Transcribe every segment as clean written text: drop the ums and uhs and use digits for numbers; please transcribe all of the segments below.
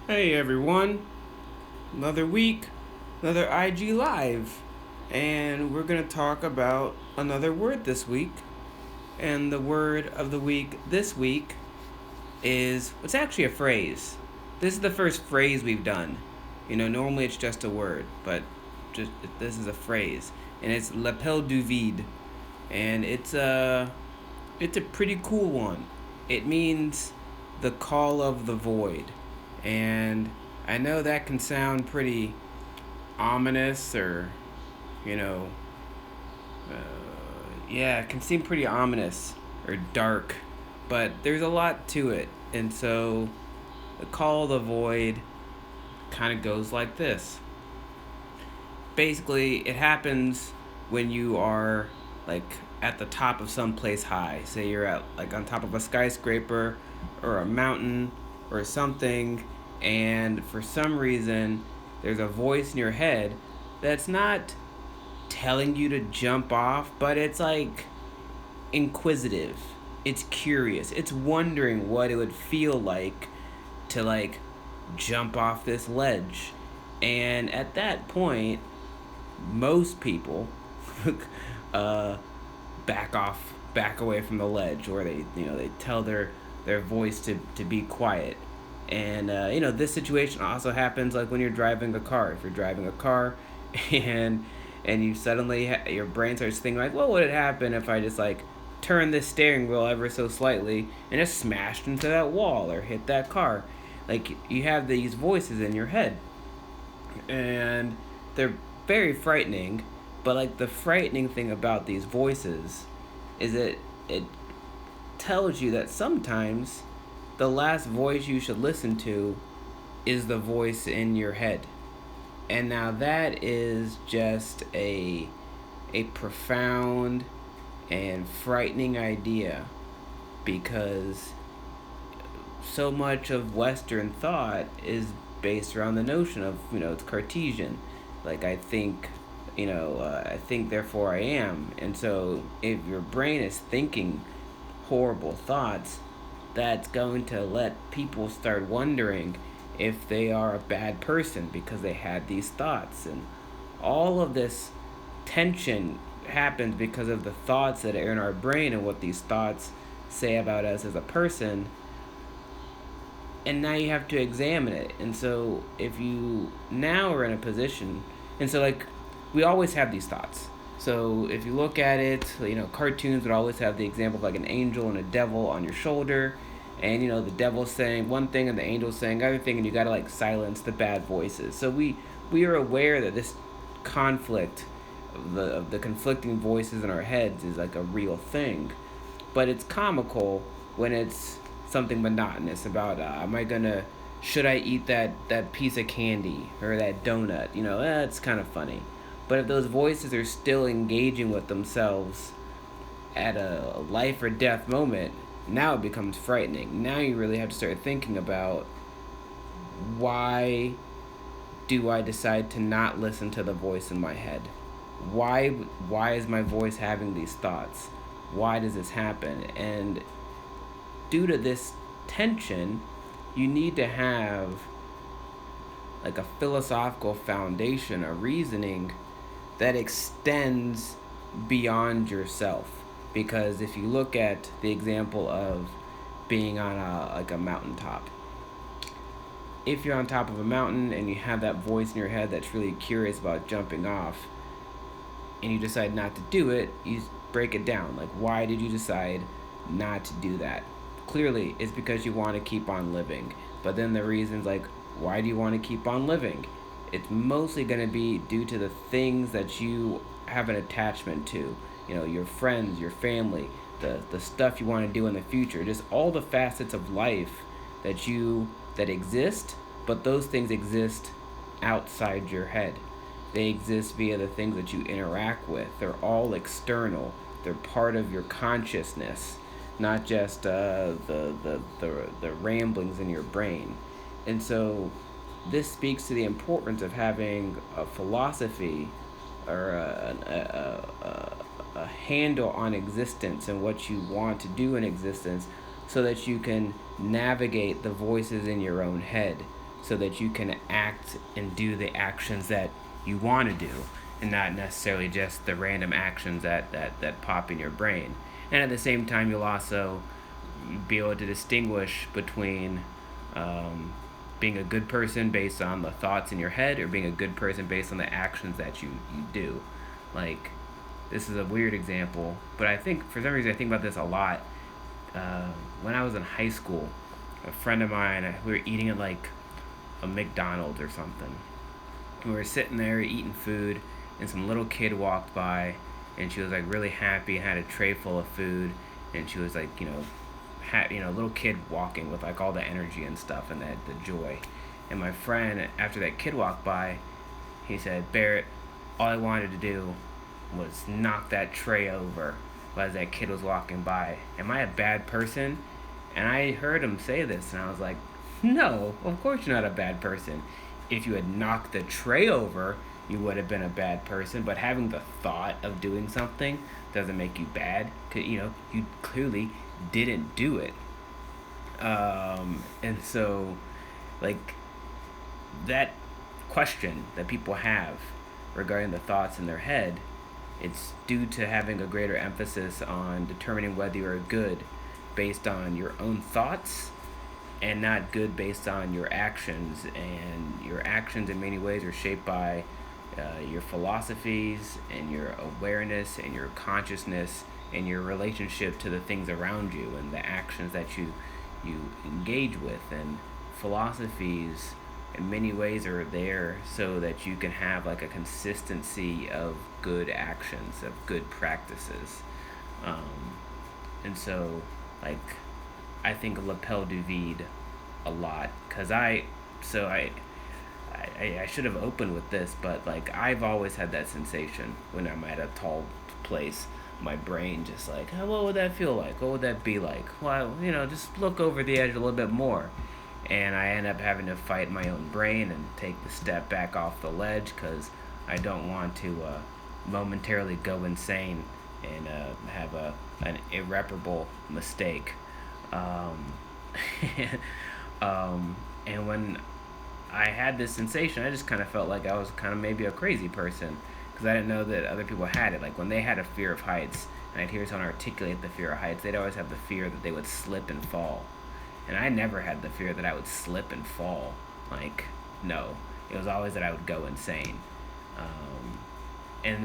Hey everyone, another week, another IG Live, and we're going to talk about another word this week. And the word of the week this week is it's actually a phrase. This is the first phrase we've done. Normally it's just a word, but just this is a phrase, and it's l'appel du vide, and it's a pretty cool one. It means the call of the void. And I know that can sound pretty ominous or, you know, yeah, it can seem pretty ominous or dark, but there's a lot to it. And so the call of the void kind of goes like this. Basically, it happens when you are like at the top of some place high. Say you're at like on top of a skyscraper or a mountain or something, and for some reason there's a voice in your head that's not telling you to jump off, but it's like inquisitive. It's curious. It's wondering what it would feel like to like jump off this ledge. And at that point, most people uh, back away from the ledge, or they tell their voice to be quiet. And this situation also happens like when you're driving a car. If you're driving a car, and you suddenly your brain starts thinking like, what would happen if I just like turn this steering wheel ever so slightly and just smashed into that wall or hit that car? Like you have these voices in your head, and they're very frightening. But like the frightening thing about these voices is that it tells you that sometimes the last voice you should listen to is the voice in your head. And now that is just a profound and frightening idea, because so much of Western thought is based around the notion of, it's Cartesian. Like I think therefore I am. And so if your brain is thinking horrible thoughts, that's going to let people start wondering if they are a bad person because they had these thoughts. And all of this tension happens because of the thoughts that are in our brain and what these thoughts say about us as a person. And now you have to examine it. And so if you now are in a position, and so like we always have these thoughts. So if you look at it, cartoons would always have the example of like an angel and a devil on your shoulder, and the devil's saying one thing and the angel's saying other thing, and you gotta like silence the bad voices. So we are aware that this conflict of the conflicting voices in our heads is like a real thing, but it's comical when it's something monotonous about should I eat that piece of candy or that donut? It's kind of funny. But if those voices are still engaging with themselves at a life or death moment, now it becomes frightening. Now you really have to start thinking about, why do I decide to not listen to the voice in my head? Why is my voice having these thoughts? Why does this happen? And due to this tension, you need to have like a philosophical foundation, a reasoning that extends beyond yourself. Because if you look at the example of being on a mountaintop, if you're on top of a mountain and you have that voice in your head that's really curious about jumping off, and you decide not to do it, you break it down. Like, why did you decide not to do that? Clearly, it's because you want to keep on living. But then the reasons like, why do you want to keep on living? It's mostly going to be due to the things that you have an attachment to. Your friends, your family, the stuff you want to do in the future, just all the facets of life that exist, but those things exist outside your head. They exist via the things that you interact with. They're all external. They're part of your consciousness, not just the ramblings in your brain. And so this speaks to the importance of having a philosophy or a handle on existence and what you want to do in existence, so that you can navigate the voices in your own head. so that you can act and do the actions that you want to do, and not necessarily just the random actions that pop in your brain. And at the same time, you'll also be able to distinguish between being a good person based on the thoughts in your head, or being a good person based on the actions that you do. Like, this is a weird example, but I think for some reason I think about this a lot. When I was in high school, a friend of mine, we were eating at like a McDonald's or something. We were sitting there eating food, and some little kid walked by, and she was like really happy and had a tray full of food, and she was like, little kid walking with like all the energy and stuff and the joy. And my friend, after that kid walked by, he said, "Barrett, all I wanted to do was knock that tray over as that kid was walking by. Am I a bad person?" And I heard him say this, and I was like, "No, of course you're not a bad person. If you had knocked the tray over, you would have been a bad person. But having the thought of doing something doesn't make you bad. 'Cause, you clearly didn't do it." And so, like, that question that people have regarding the thoughts in their head, it's due to having a greater emphasis on determining whether you're good based on your own thoughts, and not good based on your actions. And your actions in many ways are shaped by your philosophies and your awareness and your consciousness and your relationship to the things around you and the actions that you engage with. And philosophies in many ways are there so that you can have like a consistency of good actions, of good practices. And so, like, I think of lapel du vide a lot, because I should have opened with this, but like, I've always had that sensation when I'm at a tall place. My brain just like, "Oh, what would that feel like? What would that be like? Well, just look over the edge a little bit more." And I end up having to fight my own brain and take the step back off the ledge, because I don't want to momentarily go insane and have an irreparable mistake. Um, and when I had this sensation, I just kind of felt like I was kind of maybe a crazy person, because I didn't know that other people had it. Like, when they had a fear of heights, and I'd hear someone articulate the fear of heights, they'd always have the fear that they would slip and fall. And I never had the fear that I would slip and fall. Like, no. It was always that I would go insane.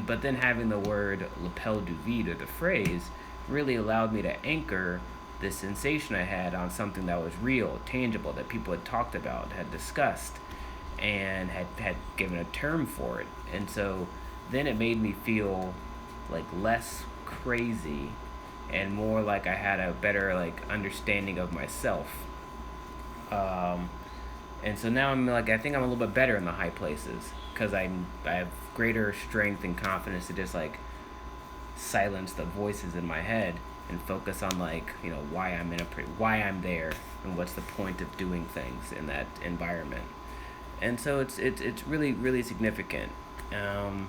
But then having the word lapel du vide, or the phrase, really allowed me to anchor the sensation I had on something that was real, tangible, that people had talked about, had discussed, and had given a term for it. And so then it made me feel like less crazy, and more like I had a better like understanding of myself. Um, and so now I'm like, I think I'm a little bit better in the high places, because I have greater strength and confidence to just like silence the voices in my head and focus on, like, why why I'm there, and what's the point of doing things in that environment. And so it's really, really significant. Um,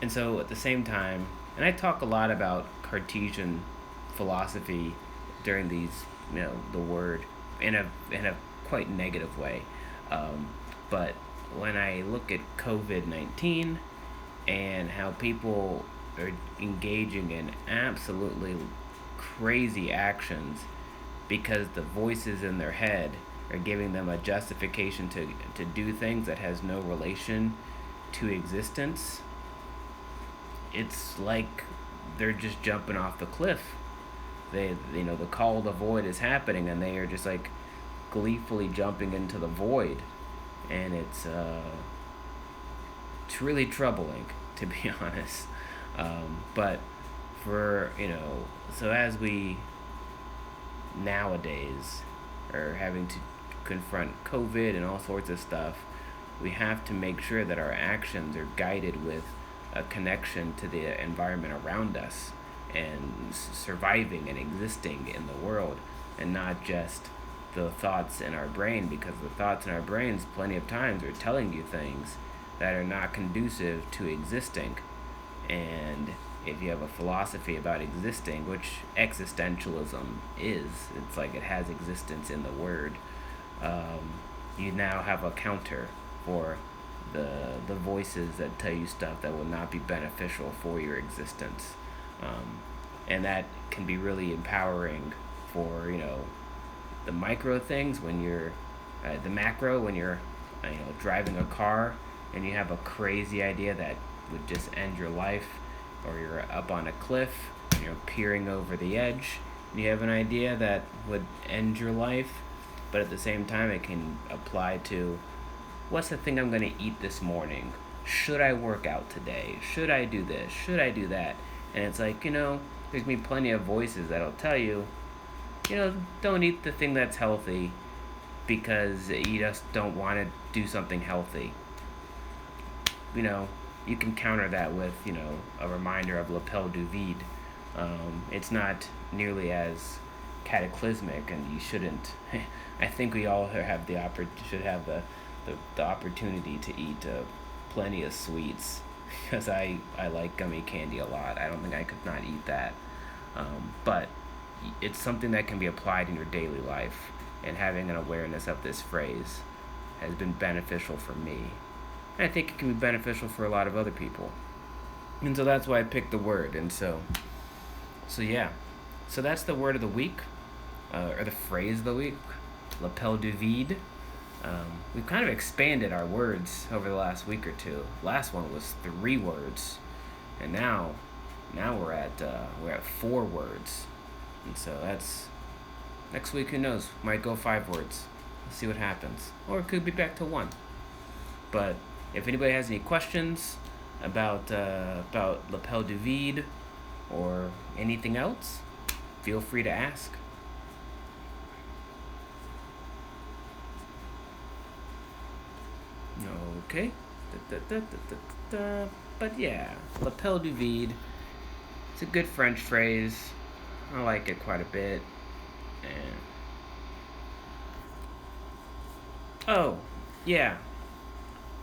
and so at the same time, and I talk a lot about Cartesian philosophy during these, the word, in a quite negative way. But when I look at COVID-19 and how people are engaging in absolutely crazy actions because the voices in their head are giving them a justification to do things that has no relation to existence, it's like they're just jumping off the cliff. The call of the void is happening, and they are just like gleefully jumping into the void. And it's really troubling, to be honest. But for, so as we nowadays are having to confront COVID and all sorts of stuff, we have to make sure that our actions are guided with a connection to the environment around us, and surviving and existing in the world, and not just the thoughts in our brain, because the thoughts in our brains plenty of times are telling you things that are not conducive to existing. And if you have a philosophy about existing, which existentialism is, it's like it has existence in the word, you now have a counter for the voices that tell you stuff that will not be beneficial for your existence. Um, and that can be really empowering for, the micro things when you're the macro when you're driving a car and you have a crazy idea that would just end your life, or you're up on a cliff and you're peering over the edge and you have an idea that would end your life, but at the same time it can apply to what's the thing I'm going to eat this morning? Should I work out today? Should I do this? Should I do that? And it's like, there's me plenty of voices that'll tell you, don't eat the thing that's healthy because you just don't want to do something healthy. You can counter that with, a reminder of lapel du vide. It's not nearly as cataclysmic, and you shouldn't. I think we all should have the opportunity to eat plenty of sweets, because I like gummy candy a lot. I don't think I could not eat that. But it's something that can be applied in your daily life, and having an awareness of this phrase has been beneficial for me. And I think it can be beneficial for a lot of other people. And so that's why I picked the word. And so yeah. So that's the word of the week, or the phrase of the week, lapel du vide. We've kind of expanded our words over the last week or two. Last one was 3 words, and now we're at 4 words. And so that's next week. Who knows? Might go 5 words. Let's see what happens, or it could be back to 1. But if anybody has any questions about lapel du vide or anything else, feel free to ask. Okay. But yeah, lapel du vide. It's a good French phrase. I like it quite a bit. And oh, yeah.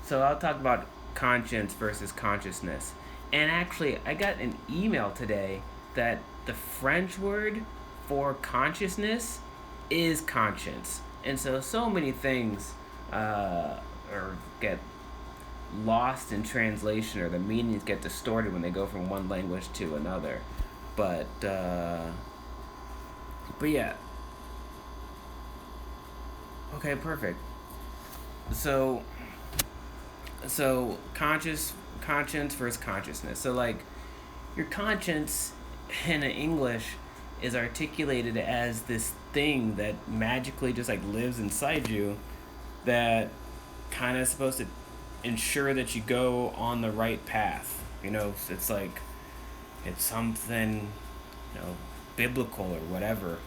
So I'll talk about conscience versus consciousness. And actually, I got an email today that the French word for consciousness is conscience. And so many things or get lost in translation, or the meanings get distorted when they go from one language to another. But yeah. Okay, perfect. So conscience versus consciousness. So like your conscience in English is articulated as this thing that magically just like lives inside you, that kind of supposed to ensure that you go on the right path. It's like it's something biblical or whatever,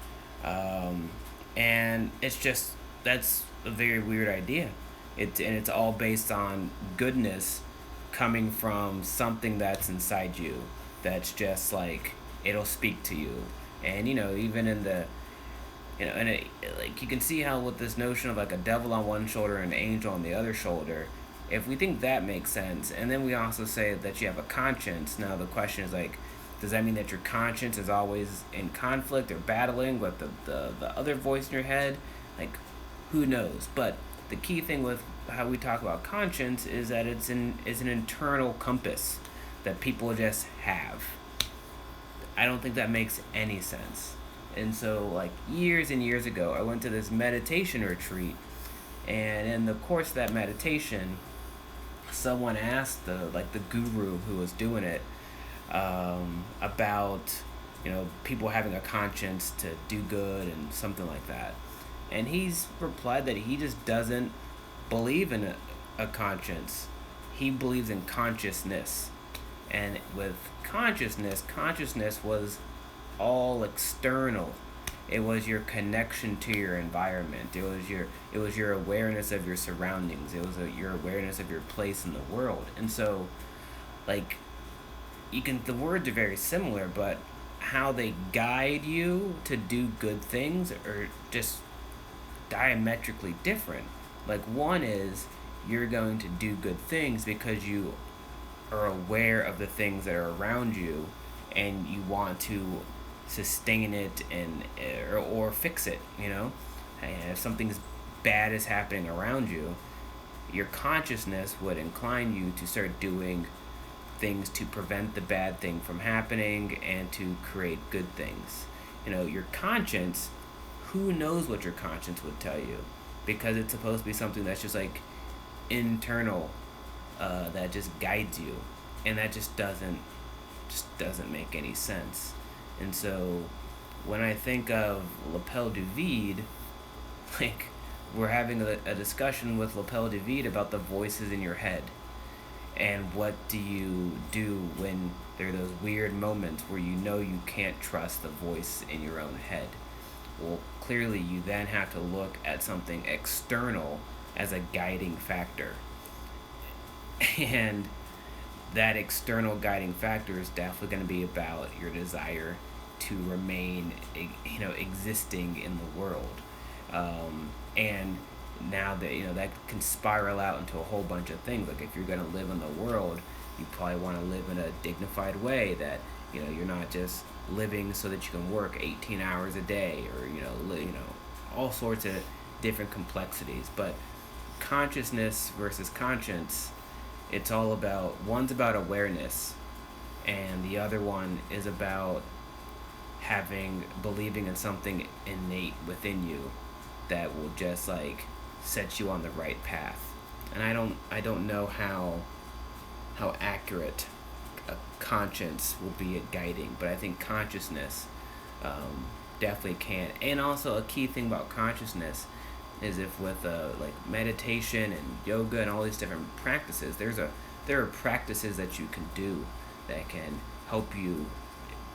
and it's just that's a very weird idea. It's all based on goodness coming from something that's inside you, that's just like it'll speak to you. And even in the and like you can see how with this notion of like a devil on one shoulder and an angel on the other shoulder, if we think that makes sense, and then we also say that you have a conscience, now the question is like, does that mean that your conscience is always in conflict or battling with the other voice in your head? Like, who knows? But the key thing with how we talk about conscience is that it's an internal compass that people just have. I don't think that makes any sense. And so like years and years ago, I went to this meditation retreat, and in the course of that meditation, someone asked the guru who was doing it about people having a conscience to do good and something like that. And he's replied that he just doesn't believe in a conscience. He believes in consciousness. And with consciousness was all external. It was your connection to your environment. It was your awareness of your surroundings. It was your awareness of your place in the world. And so, like, the words are very similar, but how they guide you to do good things are just diametrically different. Like, one is you're going to do good things because you are aware of the things that are around you, and you want to sustain it and or fix it. And if something's bad is happening around you, your consciousness would incline you to start doing things to prevent the bad thing from happening and to create good things. Your conscience, who knows what your conscience would tell you? Because it's supposed to be something that's just like internal, that just guides you, and that just doesn't make any sense. And so when I think of lapel du vide, like, we're having a discussion with lapel du vide about the voices in your head, and what do you do when there are those weird moments where you can't trust the voice in your own head. Well, clearly you then have to look at something external as a guiding factor. And that external guiding factor is definitely going to be about your desire to remain, existing in the world. And now that can spiral out into a whole bunch of things. Like, if you're going to live in the world, you probably want to live in a dignified way, that you're not just living so that you can work 18 hours a day, or all sorts of different complexities. But consciousness versus conscience, it's all about, one's about awareness, and the other one is about believing in something innate within you that will just like set you on the right path. And I don't know how accurate a conscience will be at guiding, but I think consciousness definitely can. And also, a key thing about consciousness is, if with like meditation and yoga and all these different practices, there are practices that you can do that can help you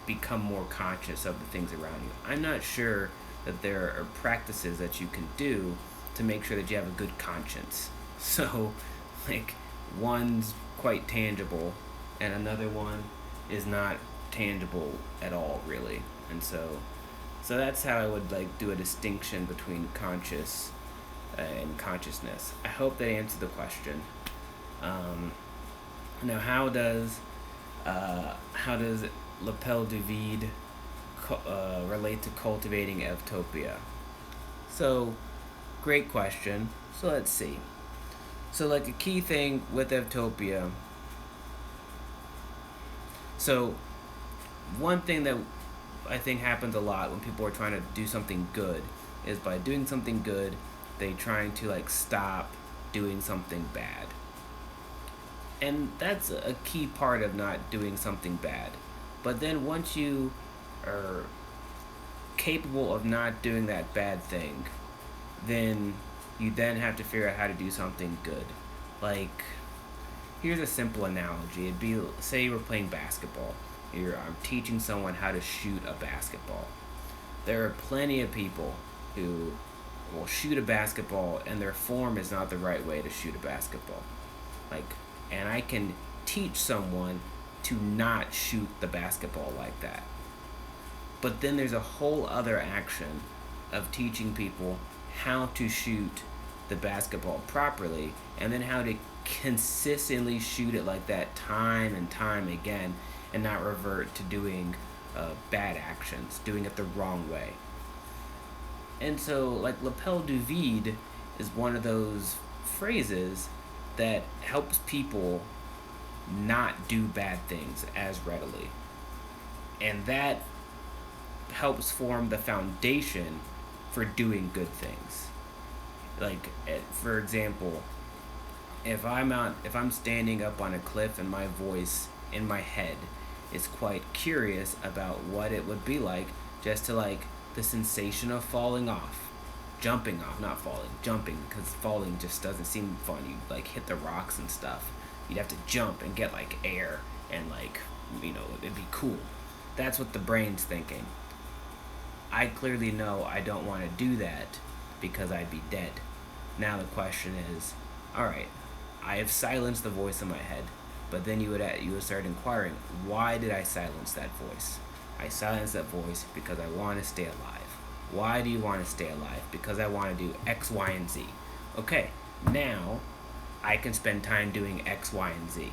become more conscious of the things around you. I'm not sure that there are practices that you can do to make sure that you have a good conscience. So, like, one's quite tangible and another one is not tangible at all, really. And so that's how I would like do a distinction between conscious and consciousness. I hope that answered the question. Now, how does lapel du vide relate to cultivating evtopia? So, great question. So let's see. So, like, a key thing with evtopia. So, one thing that I think happens a lot when people are trying to do something good is, by doing something good, they trying to like stop doing something bad. And that's a key part of not doing something bad. But then once you are capable of not doing that bad thing, then you then have to figure out how to do something good. Like, here's a simple analogy. It'd be, say you were playing basketball. I'm teaching someone how to shoot a basketball. There are plenty of people who will shoot a basketball and their form is not the right way to shoot a basketball. And I can teach someone to not shoot the basketball like that. But then there's a whole other action of teaching people how to shoot the basketball properly, and then how to consistently shoot it like that time and time again, and not revert to doing bad actions, doing it the wrong way. And so, like, lapel du vide is one of those phrases that helps people not do bad things as readily. And that helps form the foundation for doing good things. Like, for example, if I'm standing up on a cliff and my voice in my head is quite curious about what it would be like just to, like, the sensation of falling off, jumping off, not falling, jumping, because falling just doesn't seem fun. You like hit the rocks and stuff. You'd have to jump and get like air and like, it'd be cool. That's what the brain's thinking. I clearly know I don't want to do that because I'd be dead. Now the question is, all right, I have silenced the voice in my head, but then you would start inquiring, why did I silence that voice? I silenced that voice because I want to stay alive. Why do you want to stay alive? Because I want to do X, Y, and Z. Okay, now I can spend time doing X, Y, and Z.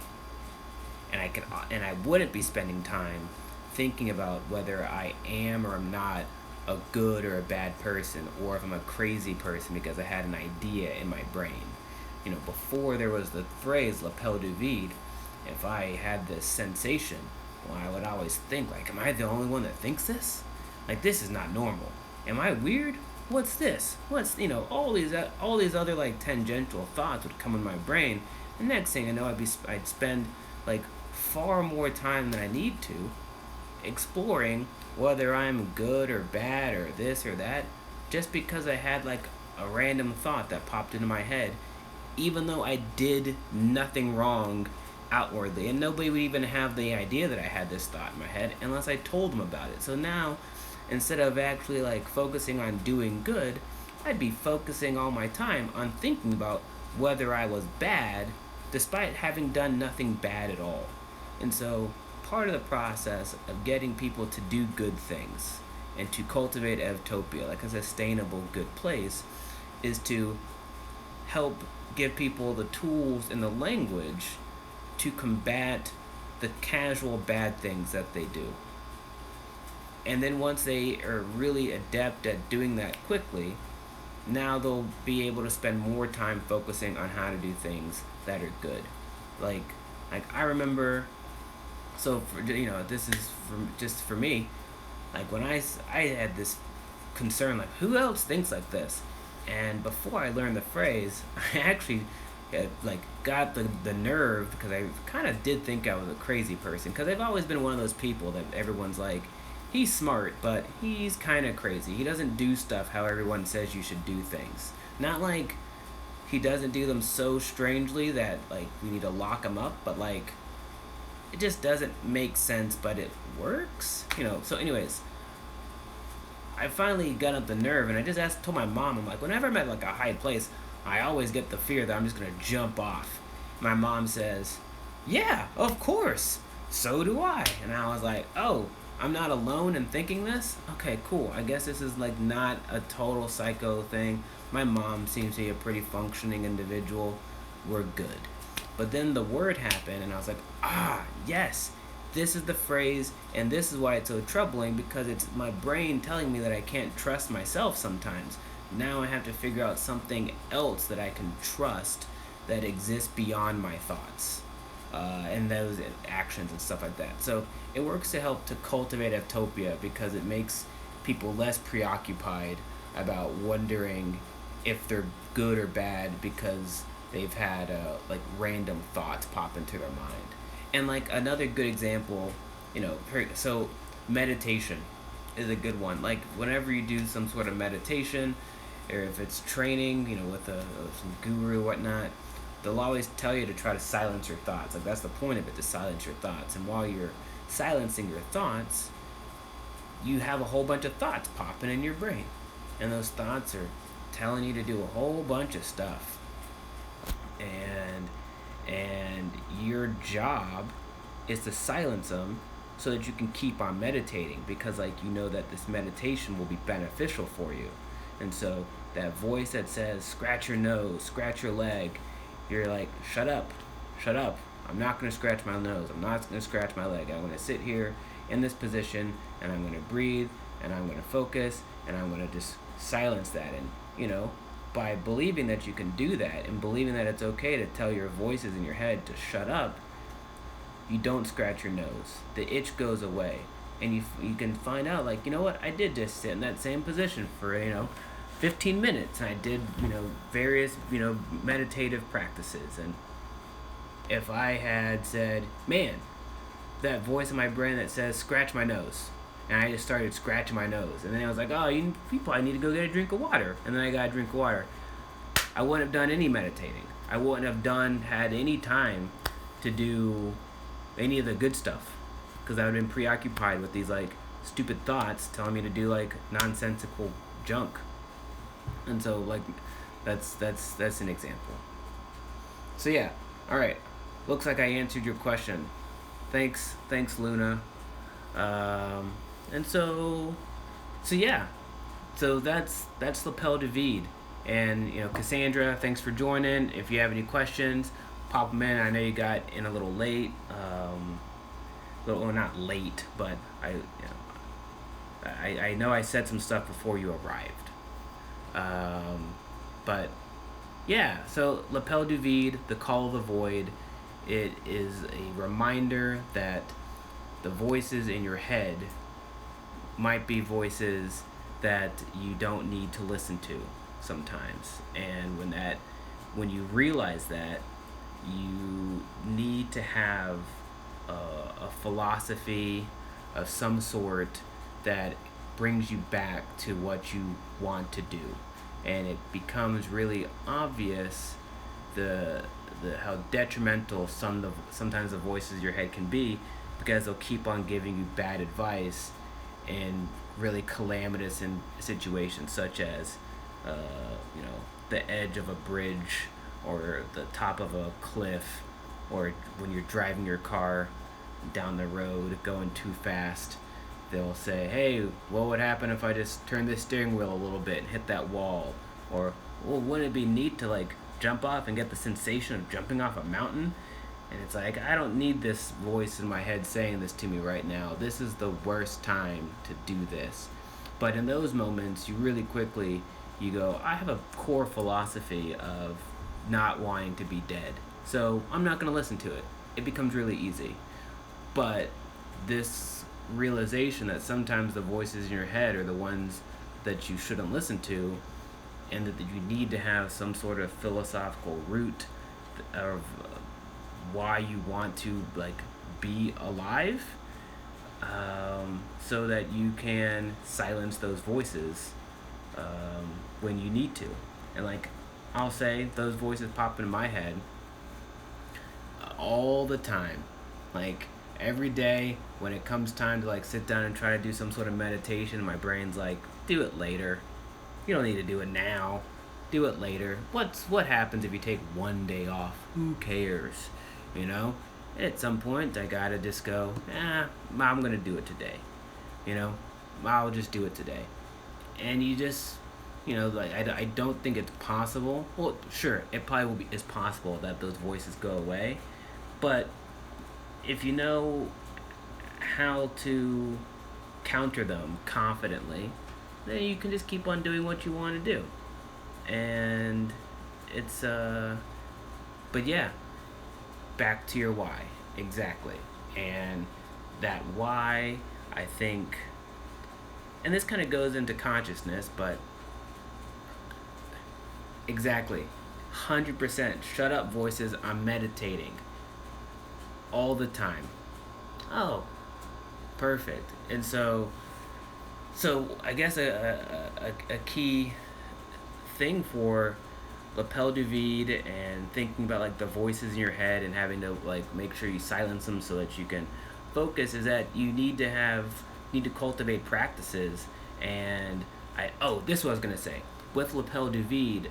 And I wouldn't be spending time thinking about whether I am or am not a good or a bad person, or if I'm a crazy person because I had an idea in my brain. Before there was the phrase lapel du vide, if I had this sensation, well, I would always think, like, am I the only one that thinks this? Like, this is not normal. Am I weird? What's this? What's, all these other, like, tangential thoughts would come in my brain. And next thing I know, I'd spend, like, far more time than I need to exploring whether I'm good or bad or this or that, just because I had, like, a random thought that popped into my head, even though I did nothing wrong outwardly, and nobody would even have the idea that I had this thought in my head unless I told them about it. So now, instead of actually, like, focusing on doing good, I'd be focusing all my time on thinking about whether I was bad, despite having done nothing bad at all. And so part of the process of getting people to do good things and to cultivate Evtopia, like a sustainable good place, is to help give people the tools and the language to combat the casual bad things that they do. And then once they are really adept at doing that quickly, now they'll be able to spend more time focusing on how to do things that are good. Like I remember, so for, this is just for me, like when I had this concern, like, who else thinks like this? And before I learned the phrase, I actually got the nerve, because I kind of did think I was a crazy person, because I've always been one of those people that everyone's like, he's smart, but he's kind of crazy. He doesn't do stuff how everyone says you should do things. Not like he doesn't do them so strangely that, like, we need to lock him up, but, like, it just doesn't make sense, but it works. So anyways, I finally got up the nerve, and I just told my mom, I'm like, whenever I'm at, like, a high place, I always get the fear that I'm just going to jump off. My mom says, yeah, of course. So do I. And I was like, oh, I'm not alone in thinking this? Okay, cool. I guess this is, like, not a total psycho thing. My mom seems to be a pretty functioning individual. We're good. But then the word happened, and I was like, yes. This is the phrase, and this is why it's so troubling, because it's my brain telling me that I can't trust myself sometimes. Now I have to figure out something else that I can trust that exists beyond my thoughts and those actions and stuff like that. So it works to help to cultivate Evtopia, because it makes people less preoccupied about wondering if they're good or bad because they've had like random thoughts pop into their mind. And like another good example, so meditation is a good one. Like whenever you do some sort of meditation, or if it's training, with some guru or whatnot, they'll always tell you to try to silence your thoughts. Like that's the point of it, to silence your thoughts. And while you're silencing your thoughts, you have a whole bunch of thoughts popping in your brain. And those thoughts are telling you to do a whole bunch of stuff. And your job is to silence them so that you can keep on meditating, because like that this meditation will be beneficial for you. And so that voice that says scratch your nose, scratch your leg, you're like, shut up, I'm not going to scratch my nose, I'm not going to scratch my leg, I'm going to sit here in this position, and I'm going to breathe, and I'm going to focus, and I'm going to just silence that. And by believing that you can do that, and believing that it's okay to tell your voices in your head to shut up, you don't scratch your nose. The itch goes away, and you can find out, like, what, I did just sit in that same position for 15 minutes, and I did various meditative practices. And if I had said, man, that voice in my brain that says scratch my nose, and I just started scratching my nose, and then I was like, oh, you probably need to go get a drink of water, and then I got a drink of water, I wouldn't have done any meditating. I wouldn't have had any time to do any of the good stuff, because I would have been preoccupied with these like stupid thoughts telling me to do like nonsensical junk. And so like that's an example. So yeah, all right, looks like I answered your question. Thanks Luna. And so yeah, so that's lapel du vide. And Cassandra, thanks for joining. If you have any questions, pop them in. I know you got in a little late, well, not late, but I know I said some stuff before you arrived. But yeah, so Lapel du Vide, the Call of the Void, it is a reminder that the voices in your head might be voices that you don't need to listen to sometimes. And when you realize that, you need to have a philosophy of some sort that brings you back to what you want to do. And it becomes really obvious the how detrimental sometimes the voices in your head can be, because they'll keep on giving you bad advice in really calamitous in situations, such as uh, the edge of a bridge or the top of a cliff, or when you're driving your car down the road going too fast. They'll say, hey, what would happen if I just turn this steering wheel a little bit and hit that wall? Or, well, wouldn't it be neat to like jump off and get the sensation of jumping off a mountain? And it's like, I don't need this voice in my head saying this to me right now. This is the worst time to do this. But in those moments, you really quickly, you go, I have a core philosophy of not wanting to be dead. So I'm not going to listen to it. It becomes really easy. But this realization that sometimes the voices in your head are the ones that you shouldn't listen to, and that you need to have some sort of philosophical root of why you want to like be alive, so that you can silence those voices when you need to. And like I'll say, those voices pop into my head all the time. Like every day when it comes time to like sit down and try to do some sort of meditation, my brain's like, do it later. You don't need to do it now. Do it later. What happens if you take one day off? Who cares? You know? And at some point I gotta just go, I'm gonna do it today. You know? I'll just do it today. And you just, like I don't think it's possible. Well, sure, it probably is possible that those voices go away, but if you know how to counter them confidently, then you can just keep on doing what you want to do. And it's but yeah, back to your why. Exactly. And that why, I think, and this kind of goes into consciousness, but exactly, 100% shut up voices. I'm meditating all the time. Oh, perfect. And so I guess a key thing for Lapel du Vide and thinking about like the voices in your head and having to like make sure you silence them so that you can focus is that you need to cultivate practices. And this is what I was gonna say. With Lapel du Vide,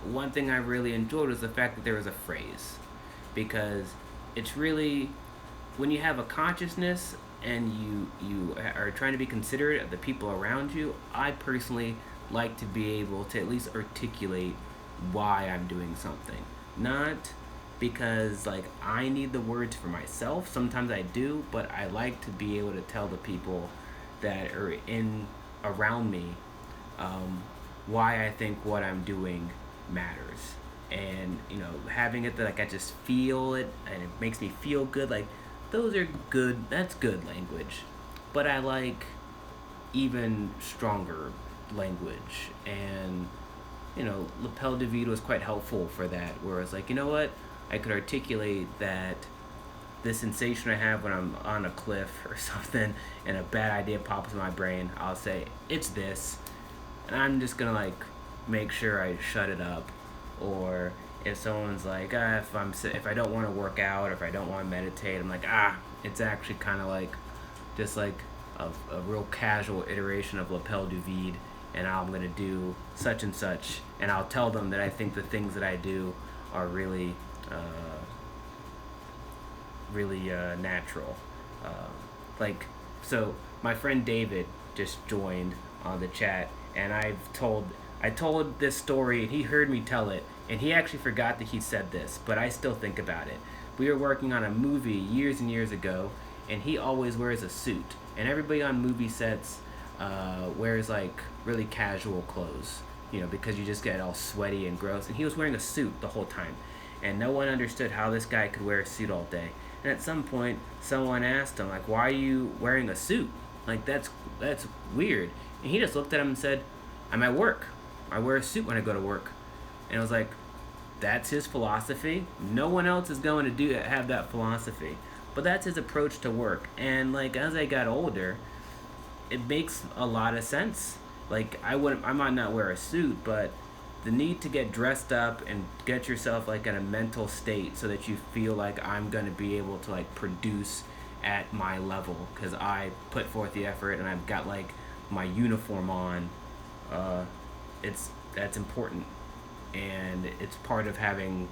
one thing I really enjoyed was the fact that there was a phrase, because it's really, when you have a consciousness and you are trying to be considerate of the people around you, I personally like to be able to at least articulate why I'm doing something. Not because like I need the words for myself. Sometimes I do, but I like to be able to tell the people that are in around me why I think what I'm doing matters. And having it that like I just feel it and it makes me feel good, like those are good, that's good language. But I like even stronger language. And Lapel du Vide was quite helpful for that, where it's like, what, I could articulate that the sensation I have when I'm on a cliff or something and a bad idea pops in my brain, I'll say it's this, and I'm just gonna like make sure I shut it up. Or if someone's like, if I don't want to work out or if I don't want to meditate, I'm like, it's actually kind of like just like a real casual iteration of Lapel du Vide, and I'm gonna do such and such, and I'll tell them that I think the things that I do are really natural. So my friend David just joined on the chat, and I told this story, and he heard me tell it, and he actually forgot that he said this, but I still think about it. We were working on a movie years and years ago, and he always wears a suit, and everybody on movie sets wears like really casual clothes, because you just get all sweaty and gross. And he was wearing a suit the whole time, and no one understood how this guy could wear a suit all day. And at some point, someone asked him like, "Why are you wearing a suit? Like that's weird." And he just looked at him and said, "I'm at work. I wear a suit when I go to work." And I was like, that's his philosophy. No one else is going to have that philosophy. But that's his approach to work. And like as I got older, it makes a lot of sense. Like I might not wear a suit, but the need to get dressed up and get yourself like in a mental state so that you feel like I'm going to be able to like produce at my level because I put forth the effort and I've got like my uniform on. That's important, and it's part of having.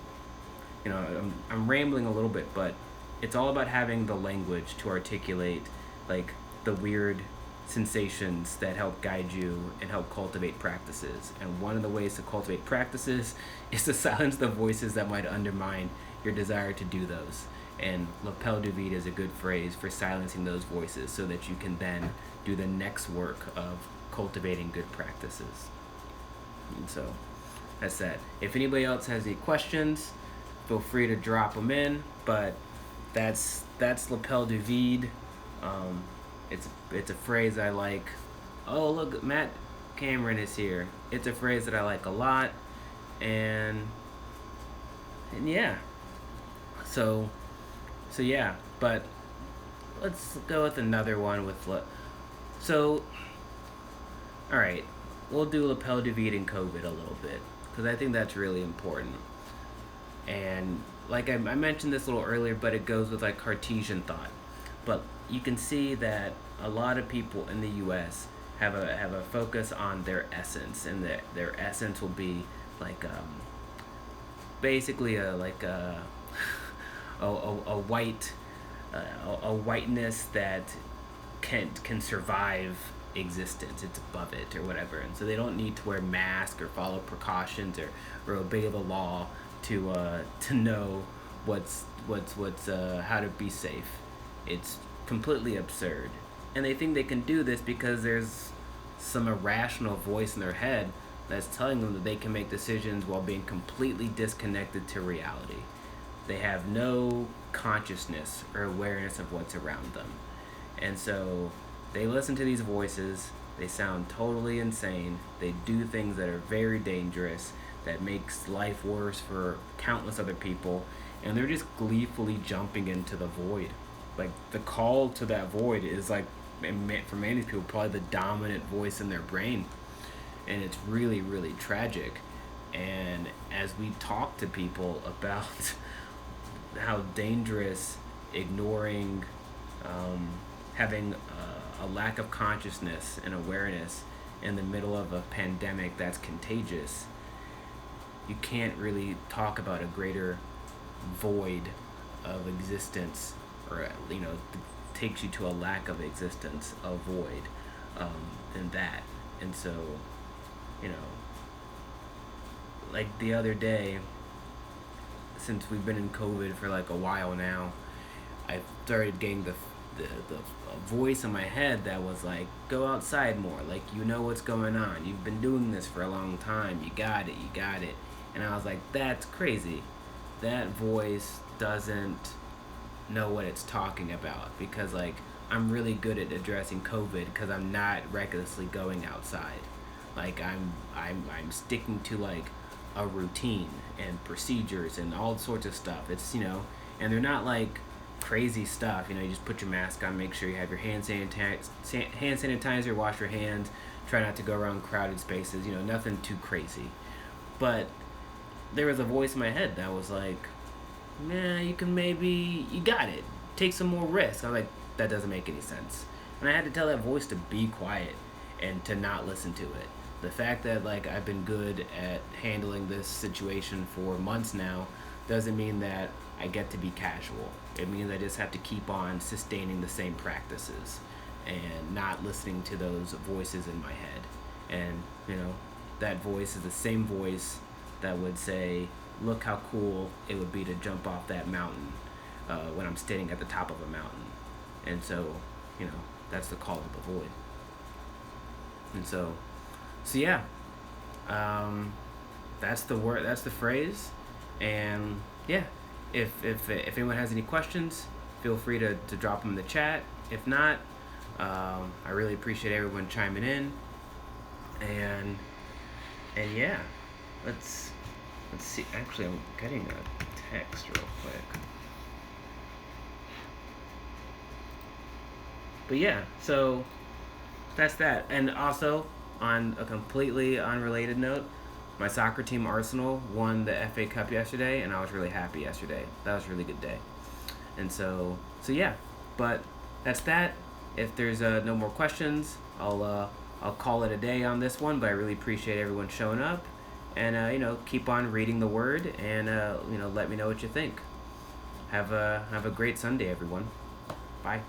I'm rambling a little bit, but it's all about having the language to articulate like the weird sensations that help guide you and help cultivate practices. And one of the ways to cultivate practices is to silence the voices that might undermine your desire to do those. And lapel du vide is a good phrase for silencing those voices so that you can then do the next work of cultivating good practices. And so that's that. If anybody else has any questions, feel free to drop them in. But that's lapel du vide. It's a phrase I like. Oh look, Matt Cameron is here. It's a phrase that I like a lot, and yeah. So yeah. But let's go with another one with so. All right, we'll do lapel du vide and COVID a little bit because I think that's really important. And like I mentioned this a little earlier, but it goes with like Cartesian thought. But you can see that a lot of people in the U.S. have a focus on their essence, and their essence will be like basically a white a whiteness that can survive existence. It's above it or whatever, and so they don't need to wear masks or follow precautions or obey the law to know what's how to be safe. It's completely absurd, and they think they can do this because there's some irrational voice in their head that's telling them that they can make decisions while being completely disconnected to reality. They have no consciousness or awareness of what's around them, and so they listen to these voices. They sound totally insane. They do things that are very dangerous, that makes life worse for countless other people, and they're just gleefully jumping into the void. Like the call to that void is like, for many of these people, probably the dominant voice in their brain, and it's really, really tragic. And as we talk to people about how dangerous ignoring, having a lack of consciousness and awareness in the middle of a pandemic that's contagious, you can't really talk about a greater void of existence, or takes you to a lack of existence, a void, than that. And so, like the other day, since we've been in COVID for like a while now, I started getting the voice in my head that was like, go outside more, like what's going on, you've been doing this for a long time, you got it. And I was like, that's crazy. That voice doesn't know what it's talking about, because like I'm really good at addressing COVID because I'm not recklessly going outside. Like I'm sticking to like a routine and procedures and all sorts of stuff. It's and they're not like crazy stuff. You just put your mask on, make sure you have your hand sanitizer, wash your hands, try not to go around crowded spaces. Nothing too crazy. But there was a voice in my head that was like, nah, you got it. Take some more risks. I'm like, that doesn't make any sense. And I had to tell that voice to be quiet and to not listen to it. The fact that like I've been good at handling this situation for months now doesn't mean that I get to be casual. It means I just have to keep on sustaining the same practices and not listening to those voices in my head. And that voice is the same voice that would say, look how cool it would be to jump off that mountain when I'm standing at the top of a mountain. And so, that's the call of the void. And so yeah, um, that's the word. That's the phrase. And yeah, if anyone has any questions, feel free to drop them in the chat. If not, I really appreciate everyone chiming in. And yeah, let's see. Actually, I'm getting a text real quick. But yeah, so that's that. And also, on a completely unrelated note, my soccer team Arsenal won the FA Cup yesterday, and I was really happy yesterday. That was a really good day. And so yeah. But that's that. If there's no more questions, I'll call it a day on this one. But I really appreciate everyone showing up, and keep on reading the word, and let me know what you think. Have a great Sunday, everyone. Bye.